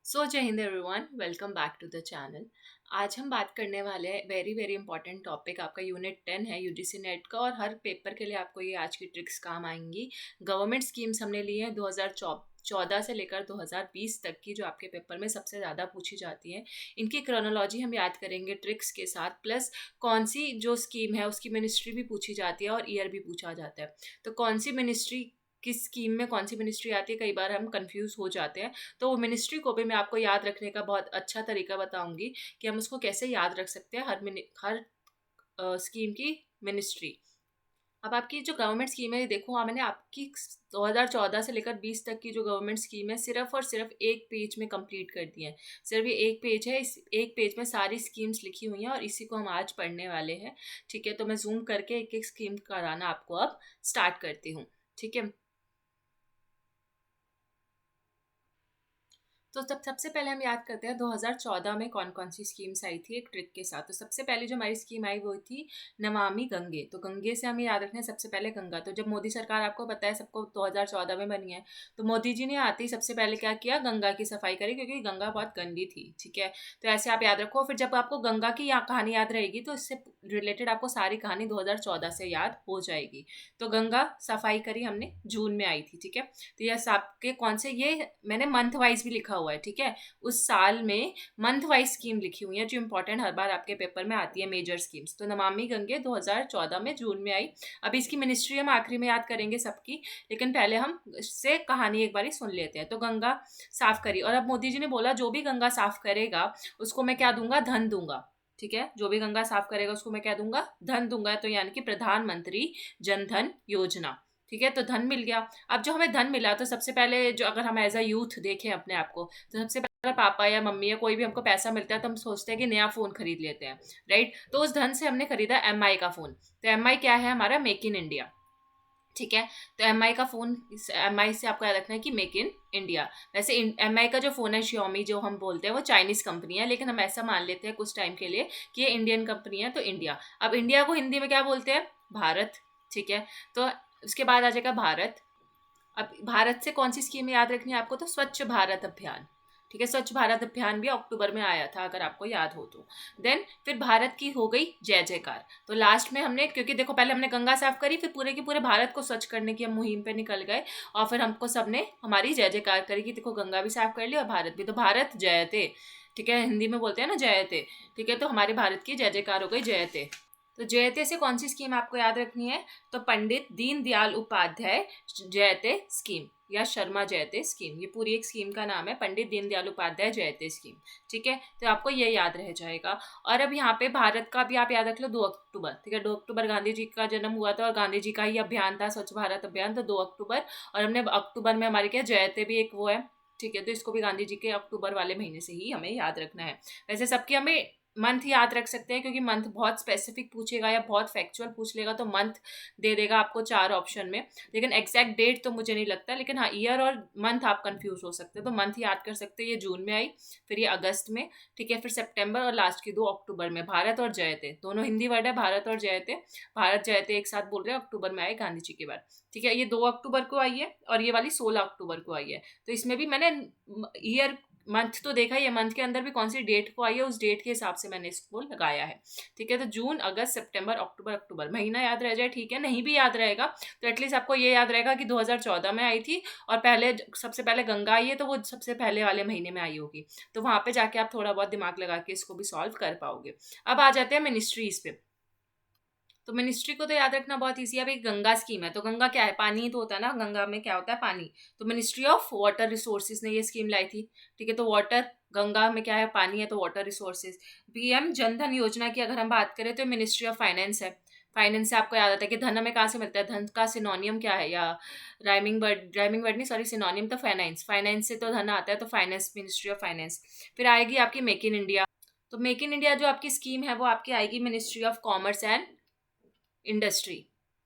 जय Hind everyone, welcome back to the channel. आज हम बात करने वाले हैं वेरी वेरी इंपॉर्टेंट टॉपिक। आपका यूनिट 10 है यूजीसी नेट का, और हर पेपर के लिए आपको ये आज की ट्रिक्स काम आएंगी। गवर्नमेंट स्कीम्स हमने ली है 2014 से लेकर 2020 तक की, जो आपके पेपर में सबसे ज़्यादा पूछी जाती है। इनकी क्रोनोलॉजी हम याद करेंगे ट्रिक्स के साथ, प्लस कौन सी जो स्कीम है उसकी मिनिस्ट्री भी पूछी जाती है और ईयर भी पूछा जाता है। तो कौन सी मिनिस्ट्री, किस स्कीम में कौन सी मिनिस्ट्री आती है, कई बार हम कंफ्यूज हो जाते हैं। तो वो मिनिस्ट्री को भी मैं आपको याद रखने का बहुत अच्छा तरीका बताऊंगी कि हम उसको कैसे याद रख सकते हैं, हर स्कीम की मिनिस्ट्री। अब आपकी जो गवर्नमेंट स्कीम है, देखो हाँ, मैंने आपकी 2014 से लेकर 20 तक की जो गवर्नमेंट स्कीम है सिर्फ और सिर्फ एक पेज में कंप्लीट कर दी है। सिर्फ ये एक पेज है, इस एक पेज में सारी स्कीम्स लिखी हुई हैं और इसी को हम आज पढ़ने वाले हैं। ठीक है, तो मैं जूम करके एक एक स्कीम कराना आपको अब स्टार्ट करती हूँ। ठीक है, तो सबसे पहले हम याद करते हैं 2014 में कौन कौन सी स्कीम्स आई थी एक ट्रिक के साथ। तो सबसे पहले जो हमारी स्कीम आई वो थी नमामि गंगे। तो गंगे से हमें याद रखना है सबसे पहले गंगा। तो जब मोदी सरकार, आपको पता है सबको, 2014 में बनी है, तो मोदी जी ने आते ही सबसे पहले क्या किया, गंगा की सफाई करी, क्योंकि गंगा बहुत गंदी थी। ठीक है, तो ऐसे आप याद रखो। फिर जब आपको गंगा की कहानी याद रहेगी तो इससे रिलेटेड आपको सारी कहानी 2014 से याद हो जाएगी। तो गंगा सफाई करी हमने, जून में आई थी। ठीक है, तो ये आपके कौन से, ये मैंने मंथ वाइज भी लिखा हुआ है। ठीक है, उस साल में मंथ वाइज स्कीम लिखी हुई है जो इंपॉर्टेंट हर बार आपके पेपर में आती है, मेजर स्कीम्स। तो नमामि गंगे 2014 में जून में आई। अभी इसकी मिनिस्ट्री हम आखिरी में याद करेंगे सबकी, लेकिन पहले हम इससे कहानी एक बार सुन लेते हैं। तो गंगा साफ करी, और अब मोदी जी ने बोला जो भी गंगा साफ करेगा उसको मैं क्या दूंगा, धन दूंगा। ठीक है, जो भी गंगा साफ करेगा उसको मैं क्या दूंगा, धन दूंगा। तो यानी कि प्रधानमंत्री जन धन योजना। ठीक है, तो धन मिल गया। अब जो हमें धन मिला, तो सबसे पहले जो, अगर हम एज अ यूथ देखें अपने आप को, तो सबसे पहले पापा या मम्मी या कोई भी हमको पैसा मिलता है तो हम सोचते हैं कि नया फोन खरीद लेते हैं। राइट, तो उस धन से हमने खरीदा एमआई का फोन। तो एमआई क्या है, हमारा मेक इन इंडिया। ठीक है, तो एमआई का फोन, एमआई से आपको याद रखना है कि मेक इन इंडिया। वैसे एमआई का जो फोन है Xiaomi जो हम बोलते हैं, वो चाइनीज कंपनी है, लेकिन हम ऐसा मान लेते हैं कुछ टाइम के लिए कि ये इंडियन कंपनी है। तो इंडिया, अब इंडिया को हिंदी में क्या बोलते हैं, भारत। ठीक है, तो उसके बाद आ जाएगा भारत। अब भारत से कौन सी स्कीम याद रखनी है आपको, तो स्वच्छ भारत अभियान। ठीक है, स्वच्छ भारत अभियान भी अक्टूबर में आया था, अगर आपको याद हो तो। देन फिर भारत की हो गई जय जयकार। तो लास्ट में हमने, क्योंकि देखो पहले हमने गंगा साफ करी, फिर पूरे के पूरे भारत को स्वच्छ करने की हम मुहिम पे निकल गए, और फिर हमको सबने हमारी जय जयकार करी कि देखो गंगा भी साफ कर ली और भारत भी। तो भारत जयते। ठीक है, हिंदी में बोलते हैं ना जयते। ठीक है, तो हमारे भारत की जय जयकार हो गई, जयते। तो जयते से कौन सी स्कीम आपको याद रखनी है, तो पंडित दीनदयाल उपाध्याय जयते स्कीम, या शर्मा जयते स्कीम। ये पूरी एक स्कीम का नाम है, पंडित दीनदयाल उपाध्याय जयते स्कीम। ठीक है, तो आपको ये याद रह जाएगा। और अब यहाँ पे भारत का भी आप याद रख लो, 2 अक्टूबर। ठीक है, 2 अक्टूबर गांधी जी का जन्म हुआ था और गांधी जी का ही अभियान था स्वच्छ भारत अभियान, तो 2 अक्टूबर। और हमने अक्टूबर में हमारे क्या जयते भी एक वो है। ठीक है, तो इसको भी गांधी जी के अक्टूबर वाले महीने से ही हमें याद रखना है। वैसे सबकी हमें मंथ याद रख सकते हैं, क्योंकि मंथ बहुत स्पेसिफिक पूछेगा या बहुत फैक्चुअल पूछ लेगा तो मंथ दे देगा आपको 4 ऑप्शन में, लेकिन एग्जैक्ट डेट तो मुझे नहीं लगता। लेकिन हाँ, ईयर और मंथ आप कंफ्यूज हो सकते हैं, तो मंथ याद कर सकते हैं। ये जून में आई, फिर ये अगस्त में। ठीक है, फिर सितंबर, और लास्ट की 2 अक्टूबर में। भारत और जयते दोनों हिंदी वर्ड है, भारत और जयते। भारत जयते एक साथ बोल रहे हैं, अक्टूबर में आए गांधी जी के बाद। ठीक है, ये 2 अक्टूबर को आई है और ये वाली 16 अक्टूबर को आई है। तो इसमें भी मैंने ईयर मंथ तो देखा ही है, मंथ के अंदर भी कौन सी डेट को आई है उस डेट के हिसाब से मैंने इसको लगाया है। ठीक है, तो जून, अगस्त, सितंबर, अक्टूबर, अक्टूबर महीना याद रह जाए। ठीक है, नहीं भी याद रहेगा तो एटलीस्ट आपको ये याद रहेगा कि 2014 में आई थी, और पहले सबसे पहले गंगा आई है तो वो सबसे पहले वाले महीने में आई होगी। तो वहां पे जाके आप थोड़ा बहुत दिमाग लगा के इसको भी सॉल्व कर पाओगे। अब आ जाते हैं मिनिस्ट्रीज पे। तो मिनिस्ट्री को तो याद रखना बहुत ईजी है। अभी गंगा स्कीम है, तो गंगा क्या है, पानी ही तो होता है ना, गंगा में क्या होता है, पानी। तो मिनिस्ट्री ऑफ वाटर रिसोर्सेज ने ये स्कीम लाई थी। ठीक है, तो वाटर, गंगा में क्या है, पानी है, तो वाटर रिसोर्सेज। पीएम जनधन योजना की अगर हम बात करें तो मिनिस्ट्री ऑफ फाइनेंस है। फाइनेंस से आपको याद आता है कि धन हमें कहाँ से मिलता है, धन का सिनोनियम क्या है, या राइमिंग वर्ड नहीं, सॉरी, सिनोनियम तो फाइनेंस। फाइनेंस से तो धन आता है, तो फाइनेंस, मिनिस्ट्री ऑफ फाइनेंस। फिर आएगी आपकी मेक इन इंडिया। तो मेक इन इंडिया जो आपकी स्कीम है वो आपकी आएगी ministry of commerce and industry.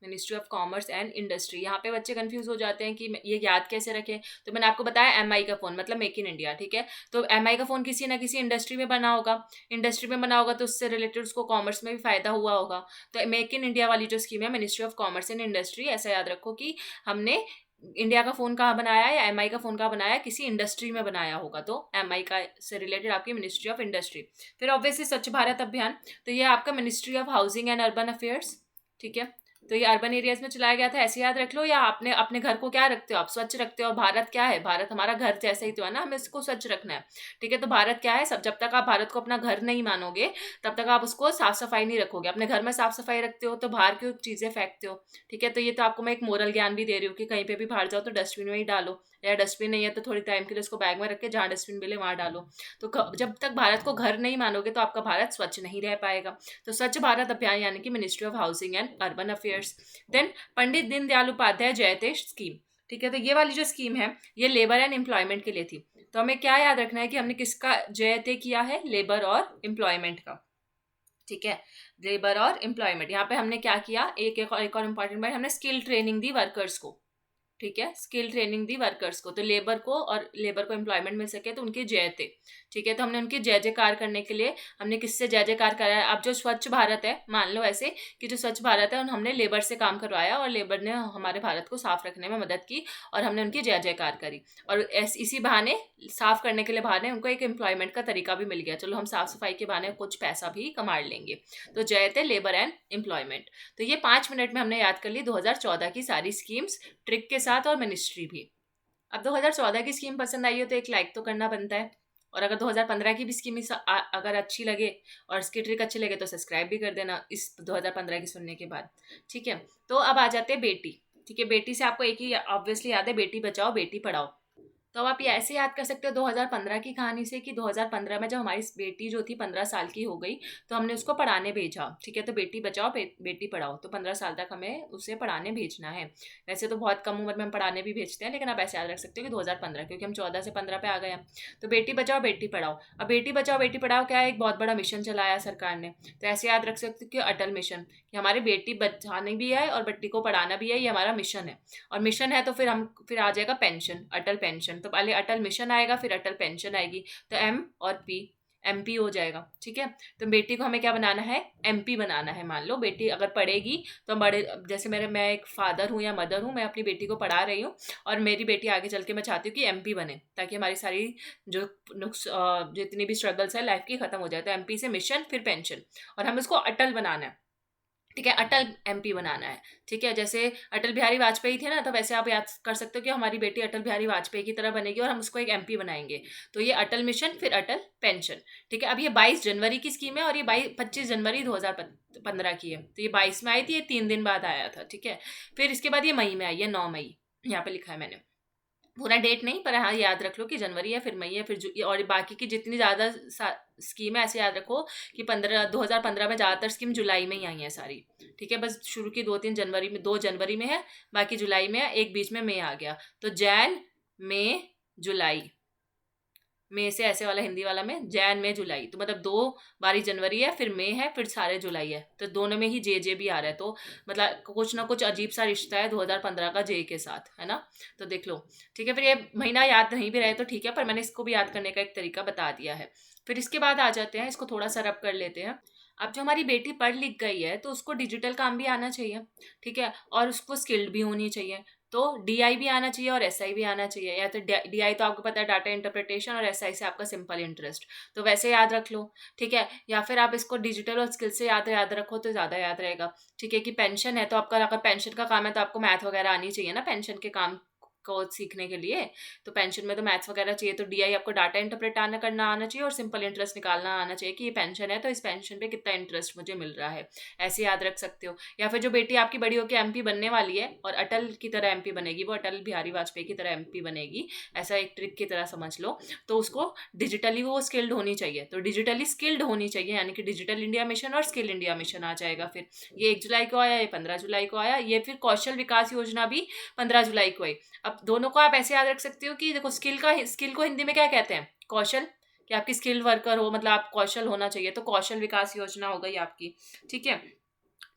Ministry of commerce and industry. यहाँ पे बच्चे कंफ्यूज हो जाते हैं कि ये याद कैसे रखें। तो मैंने आपको बताया एमआई का फोन मतलब मेक इन इंडिया। ठीक है, तो एमआई का फोन किसी ना किसी इंडस्ट्री में बना होगा। इंडस्ट्री में बना होगा तो उससे रिलेटेड उसको कॉमर्स में भी फायदा हुआ होगा। तो मेक इन इंडिया वाली जो स्कीम है ministry of commerce and industry, ऐसा याद रखो कि हमने इंडिया का फ़ोन कहाँ बनाया है या एमआई का फ़ोन कहाँ बनाया है, किसी इंडस्ट्री में बनाया होगा, तो एमआई का से रिलेटेड आपकी मिनिस्ट्री ऑफ इंडस्ट्री। फिर ऑब्वियसली स्वच्छ भारत अभियान, तो ये आपका ministry of housing and urban affairs, ठीक है। तो ये अर्बन एरियाज में चलाया गया था, ऐसे याद रख लो। या आपने अपने घर को क्या रखते हो आप, स्वच्छ रखते हो। भारत क्या है, भारत हमारा घर जैसा ही तो है ना, हमें इसको स्वच्छ रखना है, ठीक है। तो भारत क्या है, सब जब तक आप भारत को अपना घर नहीं मानोगे तब तक आप उसको साफ सफाई नहीं रखोगे। अपने घर में साफ सफाई रखते हो तो बाहर की चीजें फेंकते हो, ठीक है। तो ये तो आपको मैं एक मोरल ज्ञान भी दे रही हूँ कि कहीं पे भी बाहर जाओ तो डस्टबिन में ही डालो, या डस्टबिन नहीं है तो थोड़ी टाइम के लिए उसको बैग में रख के जहाँ डस्टबिन मिले वहाँ डालो। तो जब तक भारत को घर नहीं मानोगे तो आपका भारत स्वच्छ नहीं रह पाएगा। तो स्वच्छ भारत अभियान यानी कि ministry of housing and urban affairs. Then Pandit Deendayal Upadhyay जयते स्कीम, ठीक है। तो ये वाली जो स्कीम है ये लेबर एंड एम्प्लॉयमेंट के लिए थी। तो हमें क्या याद रखना है कि हमने किसका जयते किया है, लेबर और एम्प्लॉयमेंट का, ठीक है। लेबर और एम्प्लॉयमेंट, यहाँ पे हमने क्या किया, एक और इम्पॉर्टेंट बात, हमने स्किल ट्रेनिंग दी वर्कर्स को, ठीक है। स्किल ट्रेनिंग दी वर्कर्स को, तो लेबर को और लेबर को एम्प्लॉयमेंट मिल सके तो उनके जय थे, ठीक है। तो हमने उनकी जय जयकार करने के लिए हमने किससे जय जयकार कराया। अब जो स्वच्छ भारत है, मान लो ऐसे कि जो स्वच्छ भारत है हमने लेबर से काम करवाया और लेबर ने हमारे भारत को साफ रखने में मदद की और हमने उनकी जय जयकार करी। और इसी बहाने साफ करने के लिए बहाने उनको एक एम्प्लॉयमेंट का तरीका भी मिल गया, चलो हम साफ सफाई के बहाने कुछ पैसा भी कमा लेंगे। तो जय थे लेबर एंड एम्प्लॉयमेंट। तो ये 5 मिनट में हमने याद कर ली 2014 की सारी स्कीम्स, ट्रिक के साथ और मिनिस्ट्री भी। अब 2014 की स्कीम पसंद आई हो तो एक लाइक तो करना बनता है, और अगर 2015 की भी स्कीम अगर अच्छी लगे और इसकी ट्रिक अच्छी लगे तो सब्सक्राइब भी कर देना इस 2015 की सुनने के बाद, ठीक है। तो अब आ जाते हैं बेटी, ठीक है। बेटी से आपको एक ही ऑब्वियसली याद है, बेटी बचाओ बेटी पढ़ाओ। तो अब आप ये ऐसे याद कर सकते हो 2015 की कहानी से कि 2015 में जब हमारी बेटी जो थी 15 साल की हो गई तो हमने उसको पढ़ाने भेजा, ठीक है। तो बेटी बचाओ बेटी पढ़ाओ, तो 15 साल तक हमें उसे पढ़ाने भेजना है। वैसे तो बहुत कम उम्र में हम पढ़ाने भी भेजते हैं, लेकिन आप ऐसे याद रख सकते हो कि 2015, क्योंकि हम 14 से 15 पे आ गए हैं। तो बेटी बचाओ बेटी पढ़ाओ। अब बेटी बचाओ बेटी पढ़ाओ क्या है, एक बहुत बड़ा मिशन चलाया सरकार ने। तो ऐसे याद रख सकते हो कि अटल मिशन, कि हमारी बेटी बचानी भी है और बेटी को पढ़ाना भी है, ये हमारा मिशन है। और मिशन है तो फिर आ जाएगा पेंशन, अटल पेंशन। तो पहले अटल मिशन आएगा फिर अटल पेंशन आएगी, तो एम और पी, एमपी हो जाएगा, ठीक है। तो बेटी को हमें क्या बनाना है, एमपी बनाना है। मान लो बेटी अगर पढ़ेगी तो बड़े, जैसे मैं एक फादर हूँ या मदर हूँ, मैं अपनी बेटी को पढ़ा रही हूँ और मेरी बेटी आगे चल के मैं चाहती हूँ कि एमपी बने, ताकि हमारी सारी जो जितनी भी स्ट्रगल्स है लाइफ की खत्म हो जाए। तो एमपी से मिशन फिर पेंशन, और हमें उसको अटल बनाना है, ठीक है। अटल एमपी बनाना है, ठीक है। जैसे अटल बिहारी वाजपेयी थे ना, तो वैसे आप याद कर सकते हो कि हमारी बेटी अटल बिहारी वाजपेयी की तरह बनेगी और हम उसको एक एमपी बनाएंगे। तो ये अटल मिशन फिर अटल पेंशन, ठीक है। अब ये 22 जनवरी की स्कीम है और ये 25 जनवरी 2015 की है। तो ये 22 में आई थी, ये 3 दिन बाद आया था, ठीक है। फिर इसके बाद ये मई में आई है, 9 मई, यहाँ पे लिखा है मैंने, पूरा डेट नहीं पर हाँ याद रख लो कि जनवरी है फिर मई है फिर और बाकी की जितनी ज़्यादा स्कीम है ऐसे याद रखो कि 2015 में ज़्यादातर स्कीम जुलाई में ही आई है सारी, ठीक है। बस शुरू की 2-3 जनवरी में, 2 जनवरी में है, बाकी जुलाई में है, एक बीच में मई आ गया। तो जैन मई जुलाई, मई से ऐसे वाला हिंदी वाला में, जैन में जुलाई, तो मतलब 2 बारी जनवरी है फिर मई है फिर सारे जुलाई है, तो दोनों में ही जे जे भी आ रहा है। तो मतलब कुछ ना कुछ अजीब सा रिश्ता है 2015 का जे के साथ, है ना। तो देख लो, ठीक है। फिर ये महीना याद नहीं भी रहे तो ठीक है, पर मैंने इसको भी याद करने का एक तरीका बता दिया है। फिर इसके बाद आ जाते हैं, इसको थोड़ा सा रब कर लेते हैं। अब जो हमारी बेटी पढ़ लिख गई है तो उसको डिजिटल काम भी आना चाहिए, ठीक है, और उसको स्किल्ड भी होनी चाहिए। तो डीआई भी आना चाहिए और एसआई भी आना चाहिए। या तो डीआई तो आपको पता है डाटा इंटरप्रिटेशन, और एसआई से आपका सिंपल इंटरेस्ट, तो वैसे याद रख लो, ठीक है। या फिर आप इसको डिजिटल और स्किल से याद रखो तो ज़्यादा याद रहेगा, ठीक है। कि पेंशन है तो आपका अगर पेंशन का काम है तो आपको मैथ वगैरह आनी चाहिए ना पेंशन के काम को सीखने के लिए। तो पेंशन में तो मैथ्स वगैरह चाहिए, तो डीआई आपको डाटा इंटरप्रेट करना आना चाहिए और सिंपल इंटरेस्ट निकालना आना चाहिए कि ये पेंशन है तो इस पेंशन पे कितना इंटरेस्ट मुझे मिल रहा है, ऐसे याद रख सकते हो। या फिर जो बेटी आपकी बड़ी होकर एमपी बनने वाली है और अटल की तरह एमपी बनेगी, वो अटल बिहारी वाजपेयी की तरह एमपी बनेगी, ऐसा एक ट्रिक की तरह समझ लो। तो उसको डिजिटली वो स्किल्ड होनी चाहिए, तो डिजिटली स्किल्ड होनी चाहिए, यानी कि डिजिटल इंडिया मिशन और स्किल इंडिया मिशन आ जाएगा। फिर ये 1 जुलाई को आया, ये 15 जुलाई को आया, ये फिर कौशल विकास योजना भी 15 जुलाई को आई। अब दोनों को आप ऐसे याद रख सकते हो कि देखो स्किल को हिंदी में क्या कहते हैं, कौशल, कि आपकी स्किल वर्कर हो, मतलब आप कौशल होना चाहिए, तो कौशल विकास योजना हो गई आपकी, ठीक है।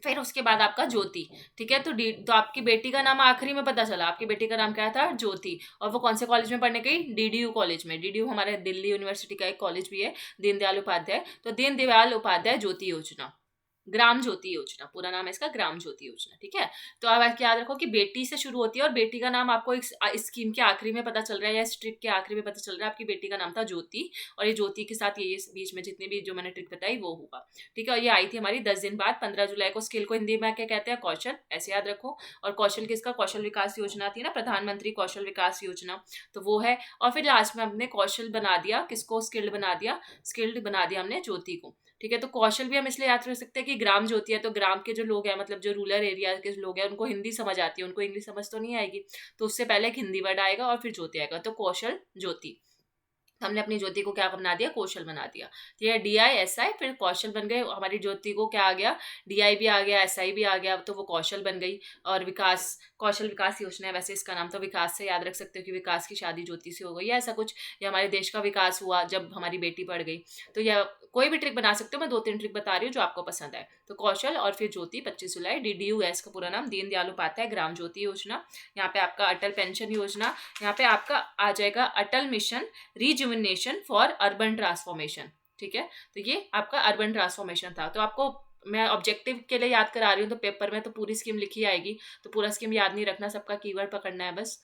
फिर उसके बाद आपका ज्योति, ठीक है। तो आपकी बेटी का नाम आखिरी में पता चला, आपकी बेटी का नाम क्या था, ज्योति, और वो कौन से कॉलेज में पढ़ने गई, डीडीयू कॉलेज में। डीडीयू हमारे दिल्ली यूनिवर्सिटी का एक कॉलेज भी है, दीनदयाल उपाध्याय, तो दीनदयाल उपाध्याय ज्योति योजना, ग्राम ज्योति योजना, पूरा नाम है इसका ग्राम ज्योति योजना, ठीक है। तो अब याद रखो कि बेटी से शुरू होती है, और बेटी का नाम आपको इस स्कीम के आखिरी में पता चल रहा है, या इस ट्रिक के आखिरी में पता चल रहा है, आपकी बेटी का नाम था ज्योति, और ये ज्योति के साथ ये बीच में जितनी भी जो मैंने ट्रिक बताई वो होगा, ठीक है। और ये आई थी हमारी 10 दिन बाद 15 जुलाई को। स्किल को हिंदी में क्या कहते हैं? कौशल, ऐसे याद रखो। और कौशल किसका? कौशल विकास योजना थी ना, प्रधानमंत्री कौशल विकास योजना, तो वो है। और फिर लास्ट में हमने कौशल बना दिया, किसको? स्किल्ड बना दिया, स्किल्ड बना दिया हमने ज्योति को, ठीक है। तो कौशल भी हम इसलिए याद रख सकते हैं कि ग्राम ज्योति है, तो ग्राम के जो लोग हैं, मतलब जो रूरल एरिया के लोग हैं, उनको हिंदी समझ आती है, उनको इंग्लिश समझ तो नहीं आएगी, तो उससे पहले एक हिंदी वर्ड आएगा और फिर ज्योति आएगा, तो कौशल ज्योति। हमने अपनी ज्योति को क्या बना दिया? कौशल बना दिया, ठीक है। DI SI, फिर कौशल बन गए। हमारी ज्योति को क्या आ गया? DI भी आ गया, SI भी आ गया, तो वो कौशल बन गई। और विकास, कौशल विकास योजना है, वैसे इसका नाम तो विकास से याद रख सकते हो कि विकास की शादी ज्योति से हो गई, या ऐसा कुछ, या हमारे देश का विकास हुआ जब हमारी बेटी पढ़ गई। तो या कोई भी ट्रिक बना सकते हो, मैं 2-3 ट्रिक बता रही हूँ जो आपको पसंद है। तो कौशल और फिर ज्योति, 25 जुलाई। DDU का पूरा नाम दीन दयाल उपाध्याय ग्राम ज्योति योजना। यहाँ पे आपका अटल पेंशन योजना, यहाँ पे आपका आ जाएगा Atal mission rejuvenation for urban transformation, ठीक है। तो ये आपका अर्बन ट्रांसफॉर्मेशन था। तो आपको मैं ऑब्जेक्टिव के लिए याद करा रही हूँ, तो पेपर में तो पूरी स्कीम लिखी आएगी, तो पूरा स्कीम याद नहीं रखना, सबका कीवर्ड पकड़ना है बस।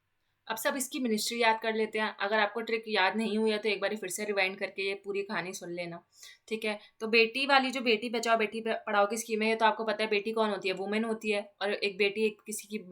अब सब इसकी मिनिस्ट्री याद कर लेते हैं। अगर आपको ट्रिक याद नहीं हुई है तो एक बार फिर से रिवाइंड करके ये पूरी कहानी सुन लेना, ठीक है। तो बेटी वाली जो बेटी बचाओ बेटी पढ़ाओ की स्कीम है, ये तो आपको पता है बेटी कौन होती है? वुमेन होती है। और एक बेटी एक किसी की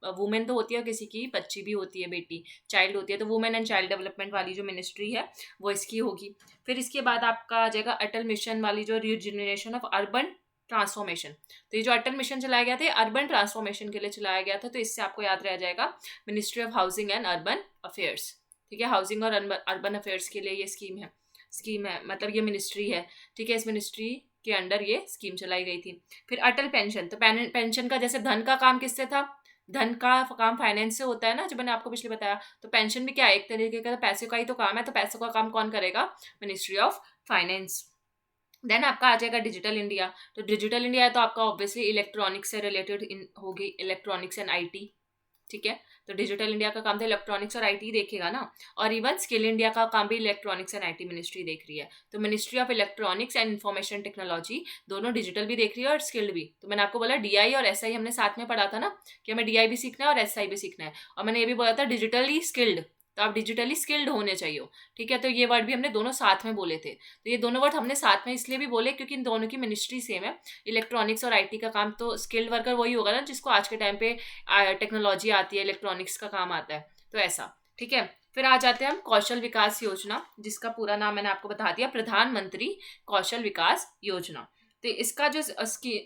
वुमेन तो होती है, और किसी की बच्ची भी होती है, बेटी चाइल्ड होती है। तो वुमेन एंड चाइल्ड डेवलपमेंट वाली जो मिनिस्ट्री है वो इसकी होगी। फिर इसके बाद आपका आ जाएगा अटल मिशन वाली, जो रीजनरेशन ऑफ अर्बन ट्रांसफॉर्मेशन। तो ये जो अटल मिशन चलाया गया था, अर्बन ट्रांसफॉर्मेशन के लिए चलाया गया था, तो इससे आपको याद रह जाएगा ministry of housing and urban affairs, ठीक है। हाउसिंग और अर्बन अफेयर्स के लिए ये स्कीम है, मतलब ये मिनिस्ट्री है, ठीक है। इस मिनिस्ट्री के अंडर ये स्कीम चलाई गई थी। फिर अटल पेंशन, तो पेंशन का जैसे धन का काम किससे था? धन का काम फाइनेंस से होता है ना, जो मैंने आपको पिछले बताया। तो पेंशन भी क्या है? एक तरीके का पैसे का ही तो काम है, तो पैसों का काम कौन करेगा? Ministry of finance. देन आपका आ जाएगा डिजिटल इंडिया। तो डिजिटल इंडिया है तो आपका ऑब्वियसली इलेक्ट्रॉनिक्स से रिलेटेड होगी, इलेक्ट्रॉनिक्स एंड IT, ठीक है। तो डिजिटल इंडिया का काम तो इलेक्ट्रॉनिक्स और IT देखेगा ना। और इवन स्किल इंडिया का काम भी इलेक्ट्रॉनिक्स एंड IT मिनिस्ट्री देख रही है। तो ministry of electronics and information technology दोनों डिजिटल भी देख रही है और स्किल्ड भी। तो मैंने आपको बोला DI और SI हमने साथ में पढ़ा था ना, कि हमें DI भी सीखना है और SI भी सीखना है। और मैंने ये भी बोला था डिजिटली स्किल्ड, तो आप डिजिटली स्किल्ड होने चाहिए, ठीक है। तो ये वर्ड भी हमने दोनों साथ में बोले थे। तो ये दोनों वर्ड हमने साथ में इसलिए भी बोले क्योंकि इन दोनों की मिनिस्ट्री सेम है। इलेक्ट्रॉनिक्स और IT का काम, तो स्किल्ड वर्कर वही होगा ना जिसको आज के टाइम पे टेक्नोलॉजी आती है, इलेक्ट्रॉनिक्स का काम आता है, तो ऐसा, ठीक है। फिर आ जाते हैं हम कौशल विकास योजना, जिसका पूरा नाम मैंने आपको बता दिया, प्रधानमंत्री कौशल विकास योजना। तो इसका जो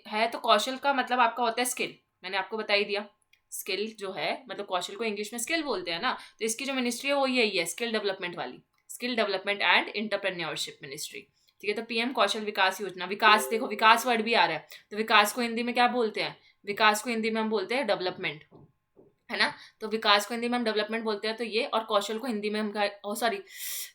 है, तो कौशल का मतलब आपका होता है स्किल, मैंने आपको बता ही दिया। स्किल जो है मतलब कौशल को इंग्लिश में स्किल बोलते हैं ना, तो इसकी जो मिनिस्ट्री है वो यही है, स्किल डेवलपमेंट वाली, skill development and entrepreneurship ministry, ठीक है। तो PM कौशल विकास योजना। विकास, देखो विकास वर्ड भी आ रहा है, तो विकास को हिंदी में क्या बोलते हैं? विकास को हिंदी में हम बोलते हैं डेवलपमेंट, है ना। तो विकास को हिंदी में हम डेवलपमेंट बोलते हैं, तो ये, और कौशल को हिंदी में हम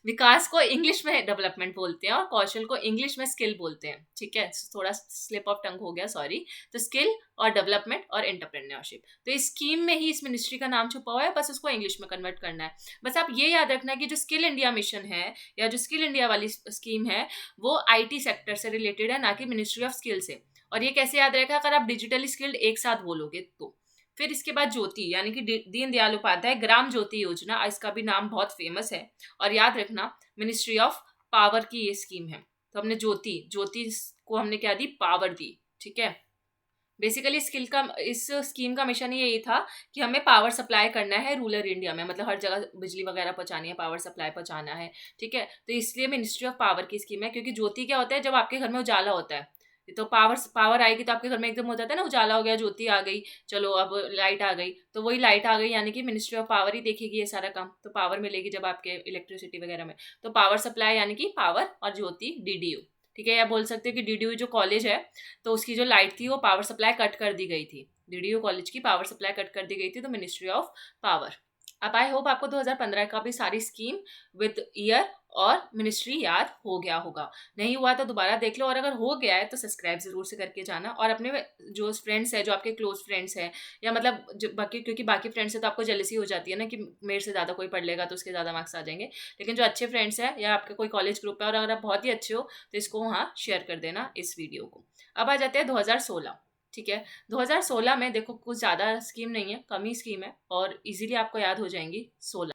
विकास को इंग्लिश में डेवलपमेंट बोलते हैं और कौशल को इंग्लिश में स्किल बोलते हैं, ठीक है। थोड़ा स्लिप ऑफ टंग हो गया, सॉरी। तो स्किल और डेवलपमेंट और एंटरप्रेन्योरशिप, तो इस स्कीम में ही इस मिनिस्ट्री का नाम छुपा हुआ है, बस उसको इंग्लिश में कन्वर्ट करना है। बस आप ये याद रखना है कि जो स्किल इंडिया मिशन है या जो स्किल इंडिया वाली स्कीम है वो IT सेक्टर से रिलेटेड है, ना कि मिनिस्ट्री ऑफ स्किल से। और ये कैसे याद रहेगा? अगर आप डिजिटली स्किल्ड एक साथ बोलोगे तो। फिर इसके बाद ज्योति, यानी कि दीन दयाल उपाध्याय ग्राम ज्योति योजना, इसका भी नाम बहुत फेमस है। और याद रखना मिनिस्ट्री ऑफ पावर की ये स्कीम है। तो हमने ज्योति को हमने क्या दी? पावर दी, ठीक है। बेसिकली इस स्कीम का मिशन ही यही था कि हमें पावर सप्लाई करना है रूरल इंडिया में, मतलब हर जगह बिजली वगैरह पहुंचानी है, पावर सप्लाई पहुंचाना है, ठीक है। तो इसलिए मिनिस्ट्री ऑफ पावर की स्कीम है, क्योंकि ज्योति क्या होता है? जब आपके घर में उजाला होता है, तो पावर आएगी तो आपके घर में एकदम हो जाता है ना, उजाला हो गया, ज्योति आ गई, चलो अब लाइट आ गई, तो वही लाइट आ गई, यानी कि मिनिस्ट्री ऑफ पावर ही देखेगी ये सारा काम। तो पावर मिलेगी जब आपके इलेक्ट्रिसिटी वगैरह में, तो पावर सप्लाई यानी कि पावर, और ज्योति DDU, ठीक है। या बोल सकते हो कि DDU जो कॉलेज है, तो उसकी जो लाइट थी वो पावर सप्लाई कट कर दी गई थी, DDU कॉलेज की पावर सप्लाई कट कर दी गई थी, तो मिनिस्ट्री ऑफ पावर। अब आई होप आपको 2015 का भी सारी स्कीम विद ईयर और मिनिस्ट्री याद हो गया होगा। नहीं हुआ तो दोबारा देख लो, और अगर हो गया है तो सब्सक्राइब ज़रूर से करके जाना। और अपने जो फ्रेंड्स हैं, जो आपके क्लोज फ्रेंड्स हैं, या मतलब जो बाकी, क्योंकि बाकी फ्रेंड्स से तो आपको जेलसी हो जाती है ना कि मेरे से ज़्यादा कोई पढ़ लेगा तो उसके ज़्यादा मार्क्स आ जाएंगे, लेकिन जो अच्छे फ्रेंड्स हैं या आपका कोई कॉलेज ग्रुप है और अगर आप बहुत ही अच्छे हो तो इसको वहाँ शेयर कर देना इस वीडियो को। अब आ जाते हैं 2016। ठीक है, 2016 में देखो कुछ ज़्यादा स्कीम नहीं है, कम ही स्कीम है और इजीली आपको याद हो जाएंगी 16।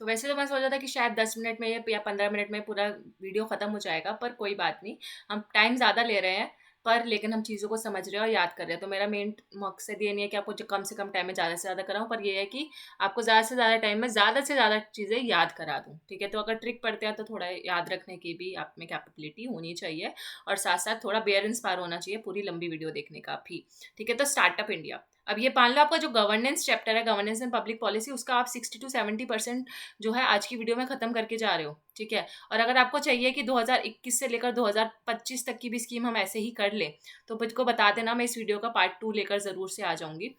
तो वैसे तो मैं सोचा था कि शायद 10 मिनट में या 15 मिनट में पूरा वीडियो ख़त्म हो जाएगा, पर कोई बात नहीं, हम टाइम ज़्यादा ले रहे हैं, पर लेकिन हम चीज़ों को समझ रहे हैं और याद कर रहे हैं। तो मेरा मेन मकसद ये नहीं है कि आपको जो कम से कम टाइम में ज़्यादा से ज़्यादा कराऊँ, पर ये है कि आपको ज़्यादा से ज़्यादा टाइम में ज़्यादा से ज़्यादा चीज़ें याद करा दूँ। ठीक है, तो अगर ट्रिक पढ़ते हैं तो थोड़ा याद रखने की भी आप में कैपेबिलिटी होनी चाहिए, और साथ साथ थोड़ा बेयर इंस्पायर होना चाहिए पूरी लंबी वीडियो देखने का भी। ठीक है, तो स्टार्टअप इंडिया, अब ये मान लो आपका जो गवर्नेंस चैप्टर है, गवर्नेंस एंड पब्लिक पॉलिसी, उसका आप 60 to 70% जो है आज की वीडियो में खत्म करके जा रहे हो। ठीक है, और अगर आपको चाहिए कि 2021 से लेकर 2025 तक की भी स्कीम हम ऐसे ही कर ले, तो मुझको बता देना, मैं इस वीडियो का पार्ट 2 लेकर ज़रूर से आ जाऊंगी।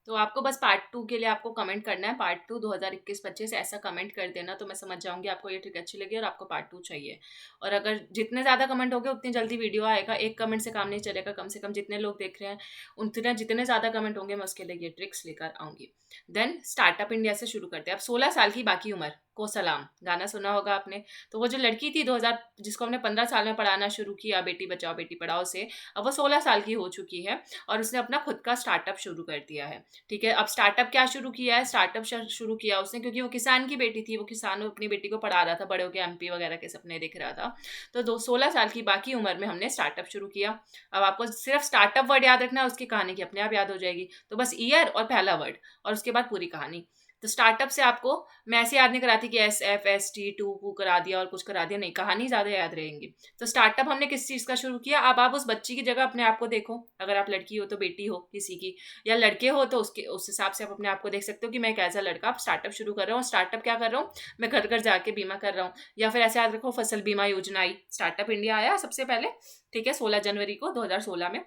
तो आपको बस पार्ट 2 के लिए आपको कमेंट करना है, पार्ट 2 2021-25 ऐसा कमेंट कर देना, तो मैं समझ जाऊंगी आपको ये ट्रिक अच्छी लगी और आपको पार्ट 2 चाहिए। और अगर जितने ज़्यादा कमेंट होंगे उतनी जल्दी वीडियो आएगा, एक कमेंट से काम नहीं चलेगा, कम से कम जितने लोग देख रहे हैं उतने जितने ज़्यादा कमेंट होंगे मैं उसके लिए ये ट्रिक्स लेकर आऊँगी। देन स्टार्टअप इंडिया से शुरू करते हैं। अब 16 साल की बाकी उम्र को सलाम, गाना सुना होगा आपने। तो वो जो लड़की थी 2000, जिसको हमने 15 साल में पढ़ाना शुरू किया बेटी बचाओ बेटी पढ़ाओ से, अब वो 16 साल की हो चुकी है और उसने अपना खुद का स्टार्टअप शुरू कर दिया है। ठीक है, अब स्टार्टअप क्या शुरू किया है, स्टार्टअप शुरू किया उसने क्योंकि वो किसान की बेटी थी, वो किसान अपनी बेटी को पढ़ा रहा था, बड़े होकर एमपी वगैरह के सपने दिख रहा था। तो 16 साल की बाकी उम्र में हमने स्टार्टअप शुरू किया। अब आपको सिर्फ स्टार्टअप वर्ड याद रखना है, उसकी कहानी की अपने आप याद हो जाएगी। तो बस ईयर और पहला वर्ड और उसके बाद पूरी कहानी। तो स्टार्टअप से आपको मैं ऐसे याद नहीं कराती कि SFST2 करा दिया और कुछ करा दिया, नहीं, कहानी ज़्यादा याद रहेंगी। तो स्टार्टअप हमने किस चीज़ का शुरू किया, अब आप उस बच्ची की जगह अपने आप को देखो। अगर आप लड़की हो तो बेटी हो किसी की, या लड़के हो तो उसके उस हिसाब से आप अपने आप को देख सकते हो कि मैं एक ऐसा लड़का आप स्टार्टअप शुरू कर रहा हूँ। स्टार्टअप क्या कर रहा हूँ, मैं घर घर जाके बीमा कर रहा हूँ। या फिर ऐसे याद रखो, फसल बीमा योजना आई, स्टार्टअप इंडिया आया सबसे पहले। ठीक है, 16 जनवरी को 2016 में,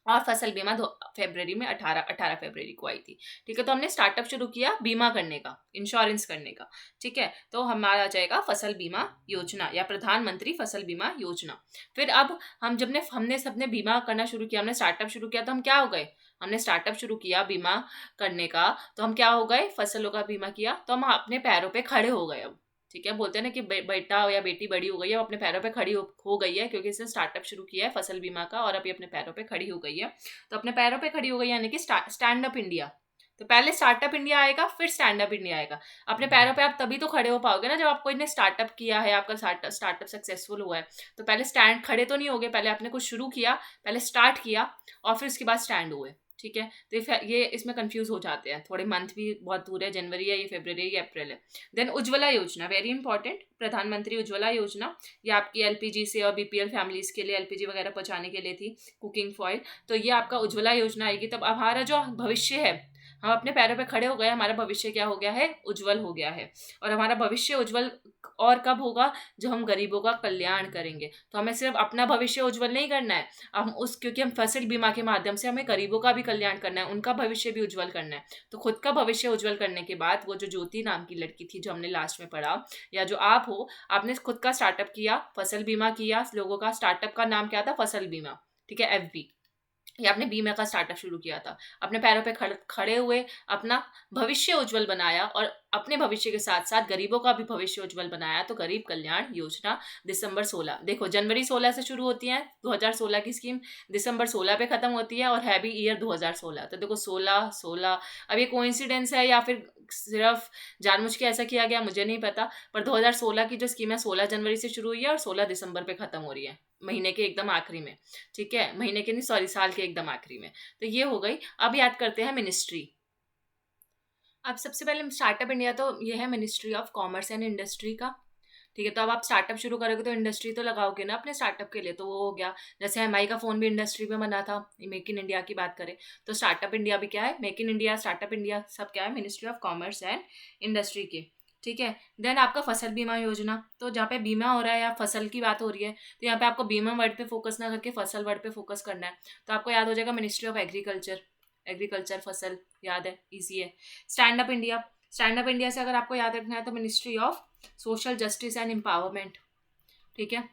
और फसल बीमा फरवरी में, 18 फरवरी को आई थी। ठीक है, तो हमने स्टार्टअप शुरू किया बीमा करने का, इंश्योरेंस करने का। ठीक है, तो हमारा आ जाएगा फसल बीमा योजना या प्रधानमंत्री फसल बीमा योजना। फिर अब हमने सबने बीमा करना शुरू किया, हमने स्टार्टअप शुरू किया, तो हम क्या हो गए, हमने स्टार्टअप शुरू किया बीमा करने का, तो हम क्या हो गए, फसलों का बीमा किया, तो हम अपने पैरों पे खड़े हो गए अब। ठीक है, बोलते हैं ना कि बेटा या बेटी बड़ी हो गई है, वो अपने पैरों पे खड़ी हो गई है क्योंकि इसने स्टार्टअप शुरू किया है फसल बीमा का, और अभी अपने पैरों पे खड़ी हो गई है। तो अपने पैरों पे खड़ी हो गई यानी कि स्टैंड अप इंडिया। तो पहले स्टार्टअप इंडिया आएगा, फिर स्टैंड अप इंडिया आएगा। अपने पैरों पे आप तभी तो खड़े हो पाओगे ना जब आपको इन्हें स्टार्टअप किया है, आपका स्टार्टअप सक्सेसफुल हुआ है। तो पहले स्टैंड खड़े तो नहीं होगे, पहले आपने कुछ शुरू किया, पहले स्टार्ट किया और फिर उसके बाद स्टैंड हुए। ठीक है, तो ये इसमें कंफ्यूज हो जाते हैं थोड़े, मंथ भी बहुत दूर है, जनवरी है, ये फरवरी है, ये अप्रैल है। देन उज्ज्वला योजना, वेरी इंपॉर्टेंट, प्रधानमंत्री उज्ज्वला योजना, ये आपकी एलपीजी से और बीपीएल फैमिलीज के लिए एलपीजी वगैरह पहुंचाने के लिए थी, कुकिंग फॉइल। तो ये आपका उज्ज्वला योजना आएगी। तब हमारा जो भविष्य है, हम अपने पैरों पे खड़े हो गए, हमारा भविष्य क्या हो गया है, उज्जवल हो गया है। और हमारा भविष्य उज्जवल और कब होगा, जो हम गरीबों का कल्याण करेंगे। तो हमें सिर्फ अपना भविष्य उज्जवल नहीं करना है, क्योंकि हम फसल बीमा के माध्यम से हमें गरीबों का भी कल्याण करना है, उनका भविष्य भी उज्जवल करना है। तो खुद का भविष्य उज्जवल करने के बाद वो जो ज्योति नाम की लड़की थी जो हमने लास्ट में पढ़ा, या जो आप हो, आपने खुद का स्टार्टअप किया, फसल बीमा किया, लोगों का स्टार्टअप का नाम क्या था, फसल बीमा। ठीक है, FB, ये आपने बीमा का स्टार्टअप शुरू किया था, अपने पैरों पे खड़े हुए, अपना भविष्य उज्जवल बनाया और अपने भविष्य के साथ साथ गरीबों का भी भविष्य उज्जवल बनाया। तो गरीब कल्याण योजना दिसंबर 16, देखो जनवरी 16 से शुरू होती है 2016 की स्कीम, दिसंबर 16 पे खत्म होती है और है भी ईयर 2016। तो देखो 16 अब ये कोइंसिडेंस है या फिर सिर्फ जानबूझ के ऐसा किया गया, मुझे नहीं पता, पर 2016 की जो स्कीम है 16 जनवरी से शुरू हुई है और 16 दिसंबर पे खत्म हो रही है, महीने के एकदम आखिरी में। ठीक है, महीने के नहीं, सॉरी, साल के एकदम आखिरी में। तो ये हो गई। अब याद करते हैं मिनिस्ट्री। अब सबसे पहले स्टार्टअप इंडिया, तो ये है ministry of commerce and industry का। ठीक है, तो अब आप स्टार्टअप शुरू करोगे तो इंडस्ट्री तो लगाओगे ना अपने स्टार्टअप के लिए, तो वो हो गया। जैसे MI का फ़ोन भी इंडस्ट्री में बना था, मेक इन इंडिया की बात करें, तो स्टार्टअप इंडिया भी क्या है, make in India, startup India, सब क्या है, ministry of commerce and industry के। ठीक है, देन आपका फसल बीमा योजना, तो जहाँ पे बीमा हो रहा है या फसल की बात हो रही है, तो यहाँ पे आपको बीमा वर्ड पे फोकस ना करके फसल वर्ड पे फोकस करना है। तो आपको याद हो जाएगा मिनिस्ट्री ऑफ एग्रीकल्चर, एग्रीकल्चर फसल, याद है, इजी है। Stand up India, stand up India से अगर आपको याद रखना है तो ministry of social justice and empowerment, ठीक है।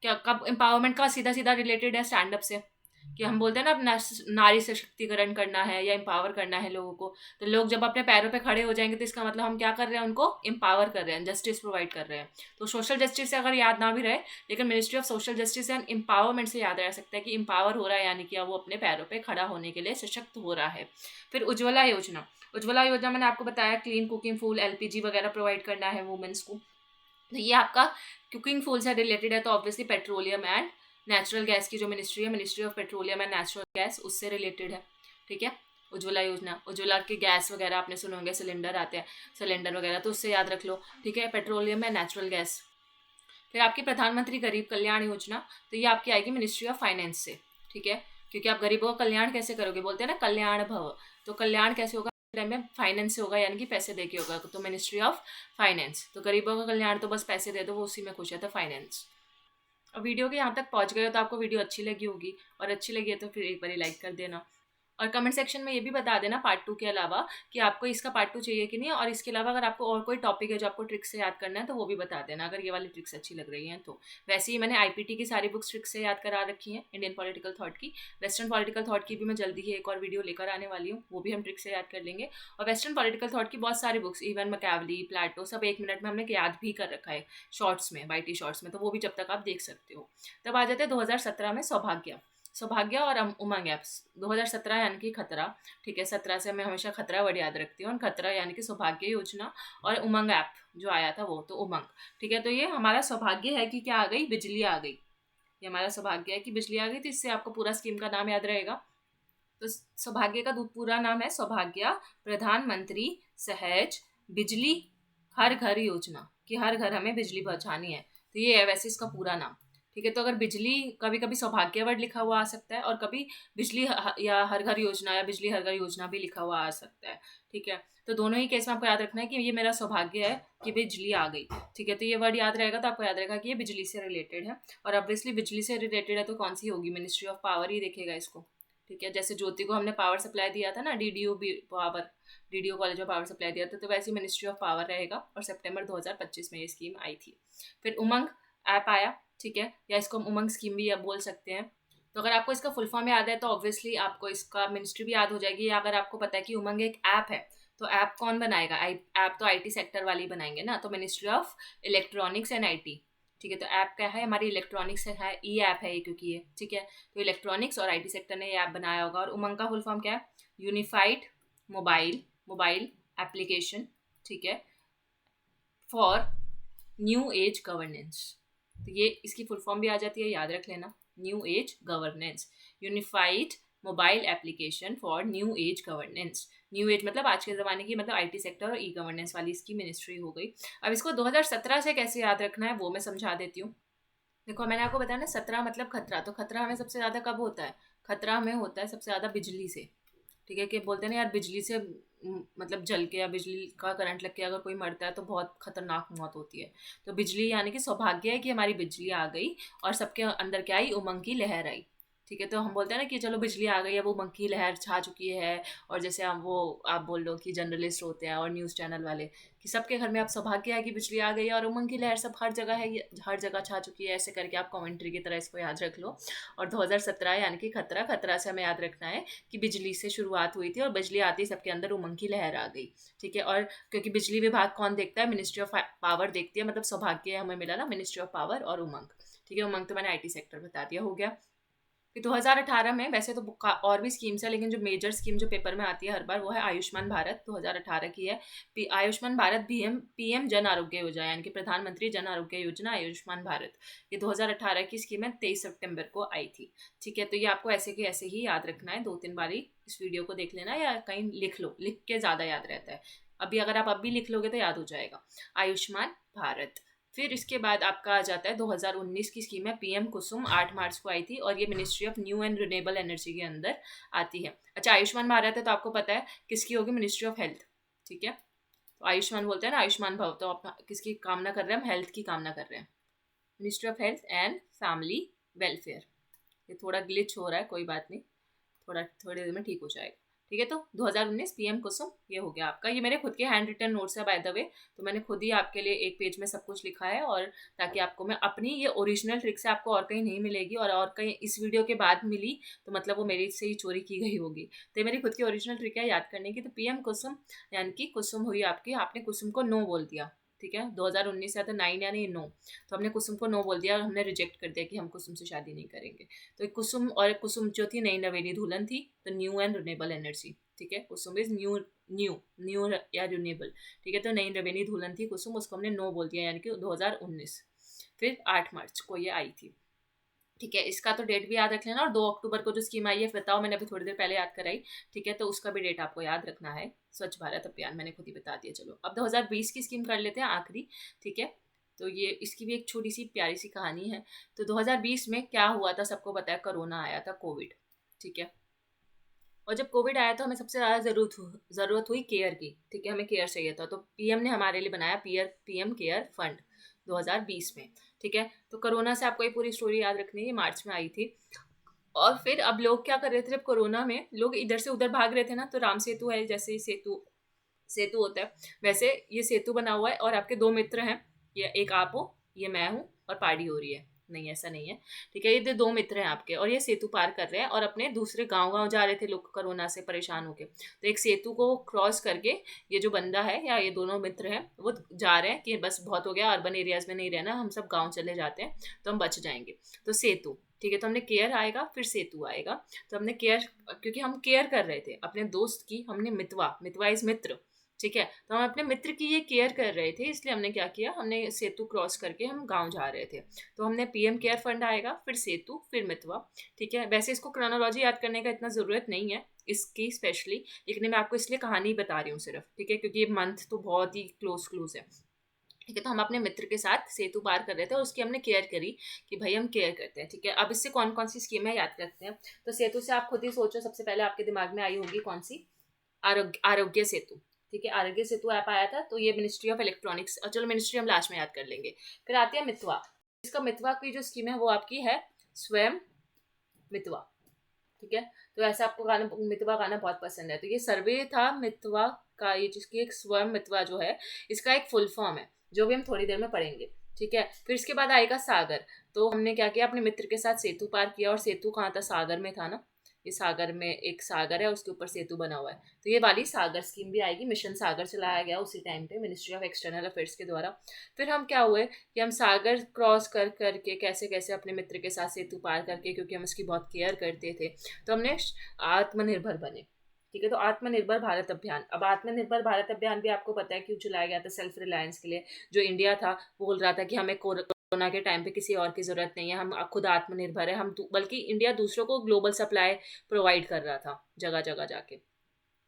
क्या कब एम्पावरमेंट का सीधा सीधा रिलेटेड है स्टैंड अप से, कि हम बोलते हैं ना अपना नारी सशक्तिकरण करना है या एम्पावर करना है लोगों को, तो लोग जब अपने पैरों पे खड़े हो जाएंगे तो इसका मतलब हम क्या कर रहे हैं, उनको एम्पावर कर रहे हैं, जस्टिस प्रोवाइड कर रहे हैं। तो सोशल जस्टिस से अगर याद ना भी रहे, लेकिन ministry of social justice and empowerment से याद रह सकता है कि एम्पावर हो रहा है, यानी कि वो अपने पैरों पर खड़ा होने के लिए सशक्त हो रहा है। फिर उज्ज्वला योजना, उज्ज्वला योजना मैंने आपको बताया क्लीन कुकिंग फूल एलपीजी वगैरह प्रोवाइड करना है वुमेन्स को। तो ये आपका कुकिंग फूल से रिलेटेड है, तो obviously petroleum and natural gas की जो मिनिस्ट्री है, ministry of petroleum and natural gas, उससे रिलेटेड है, ठीक है। उज्ज्वला योजना, उज्ज्वला के गैस वगैरह आपने सुने होंगे, सिलेंडर आते हैं, सिलेंडर वगैरह, तो उससे याद रख लो, ठीक है, पेट्रोलियम एंड नेचुरल गैस। फिर आपकी प्रधानमंत्री गरीब कल्याण योजना, तो ये आपकी आएगी मिनिस्ट्री ऑफ फाइनेंस से, ठीक है, क्योंकि आप गरीबों का कल्याण कैसे करोगे, बोलते हैं ना कल्याण भव, तो कल्याण कैसे होगा टाइम में, फाइनेंस से होगा, यानी कि पैसे दे के होगा, तो मिनिस्ट्री ऑफ फाइनेंस। तो गरीबों का कल्याण तो बस पैसे दे दो, वो उसी में खुश है, तो फाइनेंस। और वीडियो के यहाँ तक पहुँच गए हो तो आपको वीडियो अच्छी लगी होगी, और अच्छी लगी है तो फिर एक बार लाइक कर देना, और कमेंट सेक्शन में ये भी बता देना पार्ट 2 के अलावा कि आपको इसका पार्ट 2 चाहिए कि नहीं, और इसके अलावा अगर आपको और कोई टॉपिक है जो आपको ट्रिक्स से याद करना है तो वो भी बता देना, अगर ये वाली ट्रिक्स अच्छी लग रही हैं तो। वैसे ही मैंने आईपीटी की सारी बुक्स ट्रिक्स से याद करा रखी हैं, इंडियन पॉलिटिकल थॉट की, वेस्टर्न पॉलिटिकल थॉट की भी मैं जल्दी ही एक और वीडियो लेकर आने वाली हूँ, वो भी हम ट्रिक्स से याद कर लेंगे। और वेस्टर्न पॉलिटिकल थॉट की बहुत सारी बुक्स, इवन मैकेवली, प्लेटो, सब 1 मिनट में हमने याद भी कर रखा है शॉर्ट्स में, वाईटी शॉर्ट्स में, तो वो भी जब तक आप देख सकते हो। तब आ जाते हैं 2017 में सौभाग्य, सौभाग्य और उमंग ऐप्स। 2017 यानी कि खतरा, ठीक है, 17 से मैं हमेशा खतरा वर्ड याद रखती हूँ, और खतरा यानी कि सौभाग्य योजना, और उमंग ऐप जो आया था वो, तो उमंग, ठीक है। तो ये हमारा सौभाग्य है कि क्या आ गई, बिजली आ गई, ये हमारा सौभाग्य है कि बिजली आ गई, तो इससे आपको पूरा स्कीम का नाम याद रहेगा। तो सौभाग्य का पूरा नाम है सौभाग्य प्रधानमंत्री सहज बिजली हर घर योजना, कि हर घर हमें बिजली पहुंचानी है, तो ये है वैसे इसका पूरा नाम, ठीक है। तो अगर बिजली, कभी कभी सौभाग्य वर्ड लिखा हुआ आ सकता है, और कभी बिजली या हर घर योजना या बिजली हर घर योजना भी लिखा हुआ आ सकता है, ठीक है। तो दोनों ही केस में आपको याद रखना है कि ये मेरा सौभाग्य है कि बिजली आ गई, ठीक है। तो ये वर्ड याद रहेगा, तो आपको याद रहेगा कि ये बिजली से रिलेटेड है, और ऑब्वियसली बिजली से रिलेटेड है तो कौन सी होगी, मिनिस्ट्री ऑफ पावर ही देखेगा इसको, ठीक है। जैसे ज्योति को हमने पावर सप्लाई दिया था ना, डीडीओ पावर, डीडीओ कॉलेज में पावर सप्लाई दिया था, तो वैसे मिनिस्ट्री ऑफ पावर रहेगा, और सितंबर 2025 में ये स्कीम आई थी। फिर उमंग ऐप आया, ठीक है, या इसको हम उमंग स्कीम भी बोल सकते हैं। तो अगर आपको इसका फुल फॉर्म याद है तो ऑब्वियसली आपको इसका मिनिस्ट्री भी याद हो जाएगी, या अगर आपको पता है कि उमंग एक ऐप है, तो ऐप कौन बनाएगा, ऐप तो आईटी सेक्टर वाले ही बनाएंगे ना, तो ministry of electronics and IT, ठीक है। तो ऐप क्या है, हमारी इलेक्ट्रॉनिक्स है, ई ऐप है ये, क्योंकि ये, ठीक है, तो इलेक्ट्रॉनिक्स और आईटी सेक्टर ने ये ऐप बनाया होगा। और उमंग का फुल फॉर्म क्या है, यूनिफाइड मोबाइल एप्लीकेशन, ठीक है, फॉर न्यू एज गवर्नेंस, तो ये इसकी फुल फॉर्म भी आ जाती है, याद रख लेना, new age governance, unified mobile application for new age governance. New age मतलब आज के ज़माने की, मतलब आईटी सेक्टर और ई गवर्नेंस वाली इसकी मिनिस्ट्री हो गई। अब इसको 2017 से कैसे याद रखना है वो मैं समझा देती हूँ। देखो मैंने आपको बताया ना, 17 मतलब खतरा, तो खतरा हमें सबसे ज़्यादा कब होता है, खतरा हमें होता है सबसे ज़्यादा बिजली से, ठीक है, कि बोलते हैं ना यार बिजली से मतलब जल के या बिजली का करंट लग के अगर कोई मरता है तो बहुत खतरनाक मौत होती है। तो बिजली यानी कि सौभाग्य है कि हमारी बिजली आ गई, और सबके अंदर क्या आई, उमंग की लहर आई, ठीक है। तो हम बोलते हैं ना कि चलो बिजली आ गई है, वो उमंग की लहर छा चुकी है, और जैसे हम वो आप बोल लो कि जर्नलिस्ट होते हैं और न्यूज़ चैनल वाले, कि सबके घर में आप सौभाग्य है कि बिजली आ गई है और उमंग की लहर सब हर जगह है, हर जगह छा चुकी है, ऐसे करके आप कमेंट्री की तरह इसको याद रख लो। और 2017 यानी कि खतरा, खतरा से हमें याद रखना है कि बिजली से शुरुआत हुई थी, और बिजली आती सबके अंदर उमंग की लहर आ गई, ठीक है। और क्योंकि बिजली विभाग कौन देखता है, मिनिस्ट्री ऑफ पावर देखती है, मतलब सौभाग्य हमें मिला ना, मिनिस्ट्री ऑफ पावर और उमंग, ठीक है। उमंग तो मैंने आईटी सेक्टर बता दिया, हो गया। फिर 2018 में वैसे तो और भी स्कीम्स है, लेकिन जो मेजर स्कीम जो पेपर में आती है हर बार वो है आयुष्मान भारत, 2018 की है। आयुष्मान भारत पीएम जन आरोग्य योजना, यानी कि प्रधानमंत्री जन आरोग्य योजना आयुष्मान भारत, ये 2018 की स्कीम है, 23 सितंबर को आई थी, ठीक है। तो ये आपको ऐसे के ऐसे ही याद रखना है, 2-3 बारी इस वीडियो को देख लेना, या कहीं लिख लो, लिख के ज़्यादा याद रहता है। अभी अगर आप अभी लिख लोगे तो याद हो जाएगा, आयुष्मान भारत। फिर इसके बाद आपका आ जाता है 2019 की स्कीम है पीएम कुसुम, 8 मार्च को आई थी, और ये ministry of new and renewable energy के अंदर आती है। अच्छा, आयुष्मान भारत है तो आपको पता है किसकी होगी, मिनिस्ट्री ऑफ हेल्थ, ठीक है। तो आयुष्मान बोलते हैं ना, आयुष्मान भव, तो आप किसकी कामना कर रहे हैं, हम हेल्थ की कामना कर रहे हैं, ministry of health and family welfare. ये थोड़ा ग्लिच हो रहा है, कोई बात नहीं, थोड़ी देर में ठीक हो जाएगा, ठीक है। तो 2019 पीएम कुसुम ये हो गया आपका। ये मेरे खुद के हैंड रिटन नोट्स है बाय द वे, तो मैंने खुद ही आपके लिए एक पेज में सब कुछ लिखा है, और ताकि आपको मैं अपनी ये ओरिजिनल ट्रिक से आपको और कहीं नहीं मिलेगी, और कहीं इस वीडियो के बाद मिली तो मतलब वो मेरी से ही चोरी की गई होगी। तो ये मेरी खुद की ओरिजिनल ट्रिक है याद करने की। तो पीएम कुसुम यानी कि कुसुम हुई आपकी, आपने कुसुम को नो बोल दिया, ठीक है। 2019 या तो 9 यानी नो, तो हमने कुसुम को नो बोल दिया और हमने रिजेक्ट कर दिया कि हम कुसुम से शादी नहीं करेंगे। तो एक कुसुम, और एक कुसुम जो थी नई नवेली दुल्हन थी, तो न्यू एंड रिन्यूएबल एनर्जी, ठीक है। कुसुम इज न्यू, न्यू न्यू या रिन्यूएबल, ठीक है। तो नई नवेली दुल्हन थी कुसुम, उसको हमने नो बोल दिया यानी कि 2019। फिर 8 मार्च को ये आई थी, ठीक है। इसका तो डेट भी याद रख लेना। और 2 अक्टूबर को जो स्कीम आई है बताओ, मैंने अभी थोड़ी देर पहले याद कराई, ठीक है। तो उसका भी डेट आपको याद रखना है। स्वच्छ भारत अभियान मैंने खुद ही बता दिया। चलो अब 2020 की स्कीम कर लेते हैं आखिरी, ठीक है। तो ये इसकी भी एक छोटी सी प्यारी सी कहानी है। तो 2020 में क्या हुआ था सबको पता है, कोरोना आया था, कोविड, ठीक है। और जब कोविड आया तो हमें सबसे ज़्यादा ज़रूरत हुई केयर की, ठीक है। हमें केयर चाहिए था, तो पीएम ने हमारे लिए बनाया पीएम केयर फंड 2020 में, ठीक है। तो कोरोना से आपको ये पूरी स्टोरी याद रखनी है, मार्च में आई थी। और फिर अब लोग क्या कर रहे थे, जब कोरोना में लोग इधर से उधर भाग रहे थे ना, तो राम सेतु है, जैसे सेतु सेतु होता है वैसे ये सेतु बना हुआ है, और आपके दो मित्र हैं, ये एक आप हो, ये मैं हूँ, और पार्टी हो रही है, नहीं ऐसा नहीं है, ठीक है। ये दो मित्र हैं आपके, और ये सेतु पार कर रहे हैं और अपने दूसरे गांव जा रहे थे लोग कोरोना से परेशान होके। तो एक सेतु को क्रॉस करके ये जो बंदा है या ये दोनों मित्र हैं वो जा रहे हैं कि बस बहुत हो गया, अर्बन एरियाज में नहीं रहना, हम सब गाँव चले जाते हैं तो हम बच जाएंगे। तो सेतु, ठीक है। तो हमने केयर आएगा, फिर सेतु आएगा। तो हमने केयर, क्योंकि हम केयर कर रहे थे अपने दोस्त की, हमने मितवा, मितवा इज मित्र, ठीक है। तो हम अपने मित्र की ये केयर कर रहे थे, इसलिए हमने क्या किया, हमने सेतु क्रॉस करके हम गांव जा रहे थे। तो हमने पीएम केयर फंड आएगा, फिर सेतु, फिर मितवा, ठीक है। वैसे इसको क्रोनोलॉजी याद करने का इतना ज़रूरत नहीं है इसकी स्पेशली, लेकिन मैं आपको इसलिए कहानी बता रही हूँ सिर्फ, ठीक है, क्योंकि ये मंथ तो बहुत ही क्लोज है, ठीक है। तो हम अपने मित्र के साथ सेतु पार कर रहे थे और उसकी हमने केयर करी कि भाई हम केयर करते हैं, ठीक है। अब इससे कौन कौन सी स्कीमें याद करते हैं। तो सेतु से आप खुद ही सोचो, सबसे पहले आपके दिमाग में आई होगी कौन सी, आरोग्य सेतु, ठीक है। आरोग्य सेतु ऐप आया था, तो ये मिनिस्ट्री ऑफ इलेक्ट्रॉनिक्स, और चलो मिनिस्ट्री हम लास्ट में याद कर लेंगे। फिर आती है मितवा। इसका मितवा की जो स्कीम है वो आपकी है स्वयं मितवा, ठीक है। तो ऐसा आपको गाना, मितवा गाना बहुत पसंद है, तो ये सर्वे था मितवा का, ये जिसकी एक स्वयं मितवा जो है इसका एक फुल फॉर्म है, जो भी हम थोड़ी देर में पढ़ेंगे, ठीक है। फिर इसके बाद आएगा सागर। तो हमने क्या किया, अपने मित्र के साथ सेतु पार किया, और सेतु कहाँ था, सागर में था ना। ये सागर में एक सागर है, उसके ऊपर सेतु बना हुआ है। तो ये वाली सागर स्कीम भी आएगी। मिशन सागर चलाया गया उसी टाइम पे मिनिस्ट्री ऑफ एक्सटर्नल अफेयर्स के द्वारा। फिर हम क्या हुए कि हम सागर क्रॉस कर करके कैसे कैसे अपने मित्र के साथ सेतु पार करके, क्योंकि हम उसकी बहुत केयर करते थे, तो हमने आत्मनिर्भर बने, ठीक है। तो आत्मनिर्भर भारत अभियान, अब आत्मनिर्भर भारत अभियान भी आपको पता है क्यों चलाया गया था, सेल्फ रिलायंस के लिए। जो इंडिया था बोल रहा था कि हमें कोरोना के टाइम पे किसी और की जरूरत नहीं है, हम खुद आत्मनिर्भर है, हम बल्कि इंडिया दूसरों को ग्लोबल सप्लाई प्रोवाइड कर रहा था जगह जगह जाके,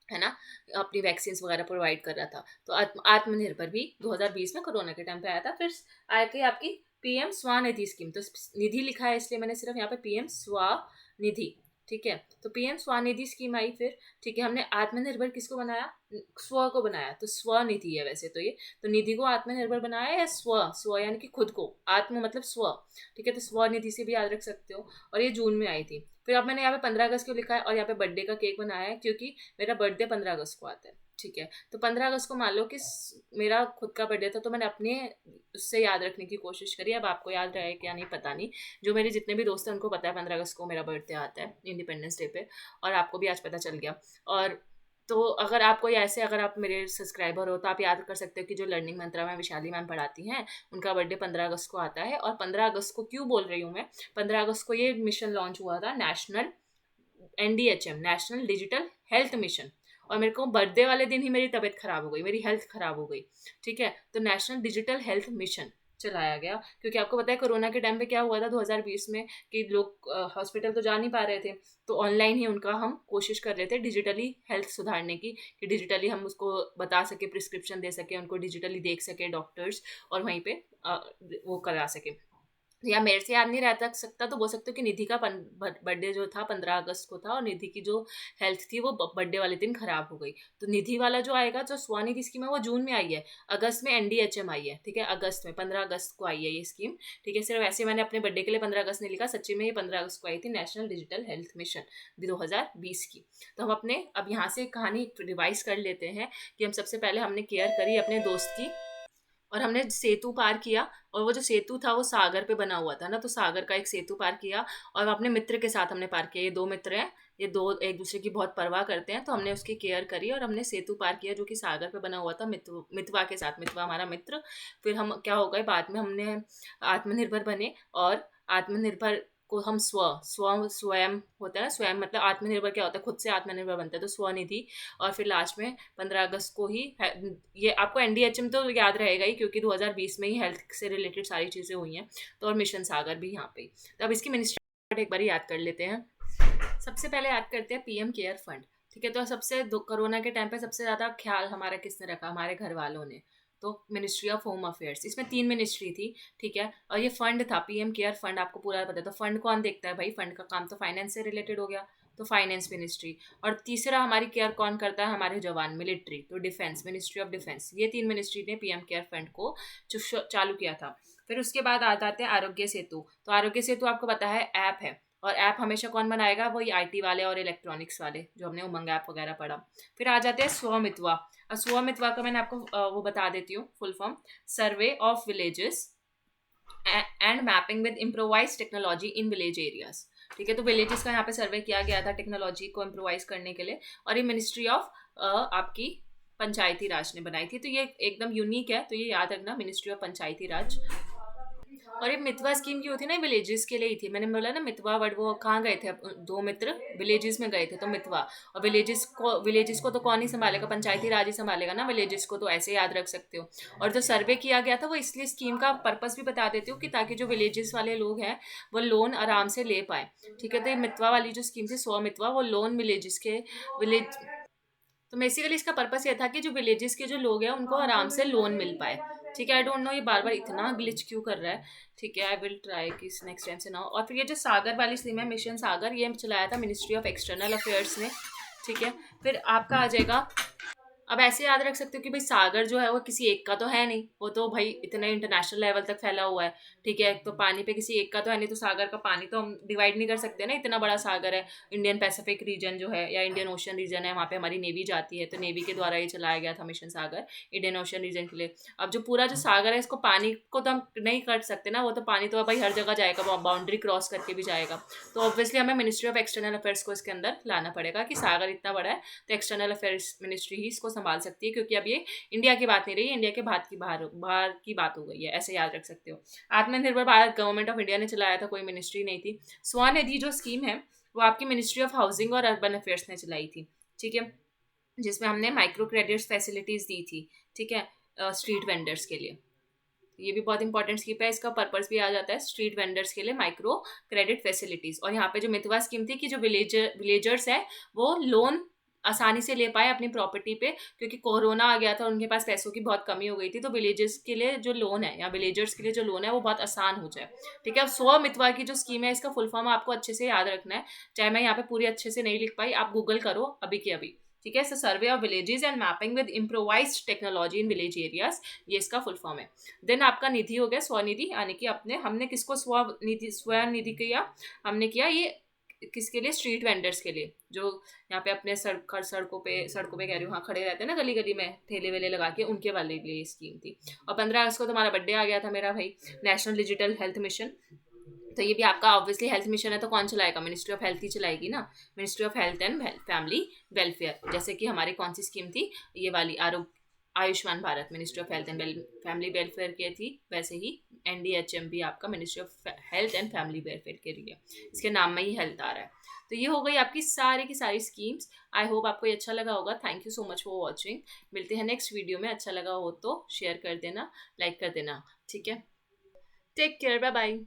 है ना, अपनी वैक्सीन वगैरह प्रोवाइड कर रहा था। तो आत्मनिर्भर भी 2020 में कोरोना के टाइम पे आया था। फिर आया कि आपकी पीएम स्वनिधि स्कीम, तो निधि लिखा है इसलिए मैंने सिर्फ यहाँ पे पीएम स्वनिधि, ठीक है। तो पीएम स्वनिधि स्कीम आई फिर, ठीक है। हमने आत्मनिर्भर किसको बनाया, स्व को बनाया, तो स्वनिधि है वैसे तो ये। तो निधि को आत्मनिर्भर बनाया, या स्व, स्व यानी कि खुद को, आत्म मतलब स्व, ठीक है। तो स्वनिधि से भी याद रख सकते हो। और ये जून में आई थी। फिर अब मैंने यहाँ पे 15 अगस्त को लिखा है, और यहाँ पे बर्थडे का केक बनाया है, क्योंकि मेरा बर्थडे 15 अगस्त को आता है, ठीक है। तो 15 अगस्त को मान लो कि मेरा खुद का बर्थडे था, तो मैंने अपने उससे याद रखने की कोशिश करी। अब आपको याद रहे क्या नहीं पता नहीं, जो मेरे जितने भी दोस्त हैं उनको पता है 15 अगस्त को मेरा बर्थडे आता है, इंडिपेंडेंस डे पे, और आपको भी आज पता चल गया। और तो अगर आपको ऐसे, अगर आप मेरे सब्सक्राइबर हो तो आप याद कर सकते हो कि जो लर्निंग मंत्रा में विशाली मैम पढ़ाती हैं, उनका बर्थडे 15 अगस्त को आता है। और 15 अगस्त को क्यों बोल रही हूँ मैं, 15 अगस्त को ये मिशन लॉन्च हुआ था, national NDHM, national digital health mission. और मेरे को बर्थडे वाले दिन ही मेरी तबीयत खराब हो गई, मेरी हेल्थ खराब हो गई, ठीक है। तो नेशनल डिजिटल हेल्थ मिशन चलाया गया, क्योंकि आपको पता है कोरोना के टाइम पे क्या हुआ था 2020 में, कि लोग हॉस्पिटल तो जा नहीं पा रहे थे, तो ऑनलाइन ही उनका हम कोशिश कर रहे थे डिजिटली हेल्थ सुधारने की, कि डिजिटली हम उसको बता सके, प्रिस्क्रिप्शन दे सके, उनको डिजिटली देख सके डॉक्टर्स, और वहीं पे वो करा सके। या मेरे से याद नहीं रहता सकता, तो बोल सकते हो कि निधि का बर्थडे जो था 15 अगस्त को था, और निधि की जो हेल्थ थी वो बर्थडे वाले दिन खराब हो गई। तो निधि वाला जो आएगा, जो स्वनिधि स्कीम है, वो जून में आई है। अगस्त में एनडीएचएम आई है, ठीक है, अगस्त में 15 अगस्त को आई है ये स्कीम, ठीक है। सिर्फ ऐसे मैंने अपने बर्थडे के लिए 15 अगस्त नहीं लिखा, सच्ची में ये 15 अगस्त को आई थी, नेशनल डिजिटल हेल्थ मिशन 2020 की। तो हम अपने अब यहाँ से कहानी रिवाइज कर लेते हैं कि हम सबसे पहले हमने केयर करी अपने दोस्त की, और हमने सेतु पार किया। और वो जो सेतु था वो सागर पे बना हुआ था ना, तो सागर का एक सेतु पार किया, और अपने मित्र के साथ हमने पार किया। ये दो मित्र हैं, ये दो एक दूसरे की बहुत परवाह करते हैं, तो हमने उसकी केयर करी और हमने सेतु पार किया जो कि सागर पे बना हुआ था, मितवा के साथ। मितवा हमारा मित्र। फिर हम क्या हो गए, बाद में हमने आत्मनिर्भर बने, और आत्मनिर्भर को हम स्वयं होता है ना, स्वयं मतलब आत्मनिर्भर क्या होता है, खुद से आत्मनिर्भर बनता है, तो स्वनिधि। और फिर लास्ट में 15 अगस्त को ही ये आपको एनडीएचएम तो याद रहेगा ही, क्योंकि 2020 में ही हेल्थ से रिलेटेड सारी चीज़ें हुई हैं। तो और मिशन सागर भी यहाँ पे। तो अब इसकी मिनिस्ट्री एक बार याद कर लेते हैं। सबसे पहले याद करते हैं पीएम केयर फंड, ठीक है। तो कोरोना के टाइम पे सबसे ज़्यादा ख्याल हमारा किसने रखा, हमारे घर वालों ने। तो मिनिस्ट्री ऑफ होम अफेयर्स, इसमें 3 मिनिस्ट्री थी, ठीक है। और ये फंड था पीएम केयर फंड, आपको पूरा पता है। तो फंड कौन देखता है भाई, फंड का काम तो फाइनेंस से रिलेटेड हो गया, तो फाइनेंस मिनिस्ट्री। और तीसरा हमारी केयर कौन करता है, हमारे जवान, मिलिट्री, तो डिफेंस, मिनिस्ट्री ऑफ डिफेंस। ये 3 मिनिस्ट्री ने पीएम केयर फंड को चालू किया था। फिर उसके बाद आ जाते हैं आरोग्य सेतु। तो आरोग्य सेतु आपको पता है ऐप है, और ऐप हमेशा कौन बनाएगा, वही आईटी वाले और इलेक्ट्रॉनिक्स वाले, जो हमने उमंग ऐप वगैरह पढ़ा। फिर आ जाते हैं स्वमितवा। और स्वमितवा का मैंने आपको वो बता देती हूँ full form, survey of villages and mapping with improvise technology in village areas, ठीक है। तो विलेजेस का यहाँ पे सर्वे किया गया था टेक्नोलॉजी को इम्प्रोवाइज करने के लिए, और ये मिनिस्ट्री ऑफ आपकी पंचायती राज ने बनाई थी। तो ये एकदम यूनिक है, तो ये याद रखना, मिनिस्ट्री ऑफ पंचायती राज। और ये मितवा स्कीम की होती है ना, विलेजेस के लिए ही थी। मैंने बोला ना मितवा वर्ड, वो कहाँ गए थे दो मित्र, विलेजेस में गए थे, तो मितवा। और विलेजेस को तो कौन ही संभालेगा, पंचायती राज ही संभालेगा ना विलेजेस को, तो ऐसे याद रख सकते हो। और जो सर्वे किया गया था वो इसलिए, स्कीम का पर्पस भी बता देती हूँ, कि ताकि जो विलेजेस वाले लोग हैं वो लोन आराम से ले पाए, ठीक है। तो ये मितवा वाली जो स्कीम थी स्वमितवा, वो लोन विलेजेस के विलेज, तो बेसिकली इसका पर्पस ये था कि जो विलेजेस के जो लोग हैं उनको आराम से लोन मिल पाए, ठीक है। आई डोंट नो ये बार बार इतना ग्लिच क्यों कर रहा है, ठीक है। आई विल ट्राई कि नेक्स्ट टाइम से ना हो। और फिर ये जो सागर वाली स्कीम है, मिशन सागर, ये चलाया था मिनिस्ट्री ऑफ एक्सटर्नल अफेयर्स ने, ठीक है। फिर आपका आ जाएगा, अब ऐसे याद रख सकते हो कि भाई सागर जो है वो किसी एक का तो है नहीं, वो तो भाई इतना इंटरनेशनल लेवल तक फैला हुआ है, ठीक है। तो पानी पे किसी एक का तो है नहीं, तो सागर का पानी तो हम डिवाइड नहीं कर सकते ना, इतना बड़ा सागर है। इंडियन पैसिफिक रीजन जो है, या इंडियन ओशन रीजन है, वहाँ पे हमारी नेवी जाती है, तो नेवी के द्वारा ये चलाया गया था मिशन सागर, इंडियन ओशन रीजन के लिए। अब जो पूरा जो सागर है, इसको पानी को तो हम नहीं कर सकते ना, वो तो पानी तो भाई हर जगह जाएगा, बाउंड्री क्रॉस करके भी जाएगा। तो ऑब्वियसली हमें मिनिस्ट्री ऑफ एक्सटर्नल अफेयर्स को इसके अंदर लाना पड़ेगा, कि सागर इतना बड़ा है तो एक्सटर्नल अफेयर्स मिनिस्ट्री ही इसको संभाल सकती है, क्योंकि अब ये इंडिया की बात नहीं रही, इंडिया के बाहर की बात हो गई है, ऐसे याद रख सकते हो। आत्मनिर्भर भारत गवर्नमेंट ऑफ इंडिया ने चलाया था, कोई मिनिस्ट्री नहीं थी। स्वनिधि जो स्कीम है वो आपकी मिनिस्ट्री ऑफ हाउसिंग और अर्बन अफेयर्स ने चलाई थी, ठीक है, जिसमें हमने माइक्रो क्रेडिट फैसिलिटीज दी थी, ठीक है, स्ट्रीट वेंडर्स के लिए। ये भी बहुत इंपॉर्टेंट स्कीम है, इसका पर्पस भी आ जाता है स्ट्रीट वेंडर्स के लिए माइक्रो क्रेडिट फैसिलिटीज। और यहाँ पे जो मितवा स्कीम थी, कि जो विलेजर्स है वो लोन आसानी से ले पाए अपनी प्रॉपर्टी पे, क्योंकि कोरोना आ गया था, उनके पास पैसों की बहुत कमी हो गई थी, तो विलेजेस के लिए जो लोन है, या विलेजर्स के लिए जो लोन है, वो बहुत आसान हो जाए, ठीक है। अब स्वमितवा की जो स्कीम है, इसका फुल फॉर्म आपको अच्छे से याद रखना है, चाहे मैं यहाँ पे पूरी अच्छे से नहीं लिख पाई, आप गूगल करो अभी के अभी, ठीक है। Survey of villages and mapping with improvised technology in village areas, ये इसका फुल फॉर्म है। देन आपका निधि हो गया, स्वनिधि, यानी कि हमने किसको स्वनिधि किया, हमने किया ये किसके लिए, स्ट्रीट वेंडर्स के लिए, जो यहाँ पे अपने सड़कों पे कह रही हूँ, हाँ, खड़े रहते हैं ना गली गली में ठेले वेले लगा के, उनके वाले लिए ये स्कीम थी। और 15 अगस्त को तुम्हारा बर्थडे आ गया था मेरा भाई, नेशनल डिजिटल हेल्थ मिशन। तो ये भी आपका ऑब्वियसली हेल्थ मिशन है, तो कौन चलाएगा, मिनिस्ट्री ऑफ हेल्थ ही चलाएगी ना, ministry of health and family welfare. जैसे कि हमारी कौन सी स्कीम थी, ये वाली Ayushman Bharat, ministry of health and family welfare की थी, वैसे ही एनडीएचएम भी आपका ministry of health and family welfare के लिए, इसके नाम में ही हेल्थ आ रहा है। तो ये हो गई आपकी सारी की सारी स्कीम्स। आई होप आपको ये अच्छा लगा होगा। Thank you so much for watching. मिलते हैं नेक्स्ट वीडियो में। अच्छा लगा हो तो शेयर कर देना, लाइक कर देना, ठीक है। Take care, bye bye.